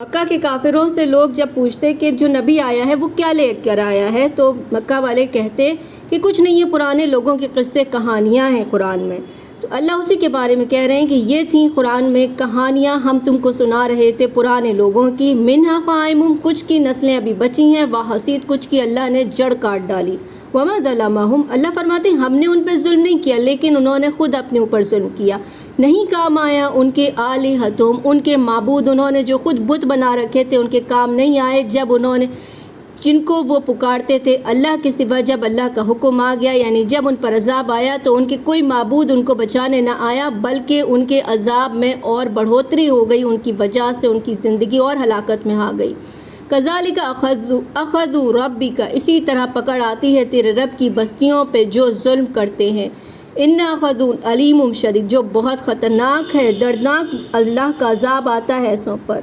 مکہ کے کافروں سے لوگ جب پوچھتے کہ جو نبی آیا ہے وہ کیا لے کر آیا ہے، تو مکہ والے کہتے کہ کچھ نہیں، یہ پرانے لوگوں کے قصے کہانیاں ہیں قرآن میں۔ تو اللہ اسی کے بارے میں کہہ رہے ہیں کہ یہ تھیں قرآن میں کہانیاں ہم تم کو سنا رہے تھے پرانے لوگوں کی، منہا قائم، کچھ کی نسلیں ابھی بچی ہیں، وحسید، کچھ کی اللہ نے جڑ کاٹ ڈالی، وما ظلمہم، اللہ فرماتے ہیں ہم نے ان پہ ظلم نہیں کیا لیکن انہوں نے خود اپنے اوپر ظلم کیا۔ نہیں کام آیا ان کے آلہتہم، ان کے معبود، انہوں نے جو خود بت بنا رکھے تھے ان کے کام نہیں آئے جب انہوں نے جن کو وہ پکارتے تھے اللہ کے سوا، جب اللہ کا حکم آ گیا، یعنی جب ان پر عذاب آیا تو ان کے کوئی معبود ان کو بچانے نہ آیا، بلکہ ان کے عذاب میں اور بڑھوتری ہو گئی، ان کی وجہ سے ان کی زندگی اور ہلاکت میں آ گئی۔ کذالک اخذ ربک، اسی طرح پکڑ آتی ہے تیرے رب کی بستیوں پہ جو ظلم کرتے ہیں۔ ان اخذ علیم شدید، جو بہت خطرناک ہے، دردناک اللہ کا عذاب آتا ہے ایسوں پر۔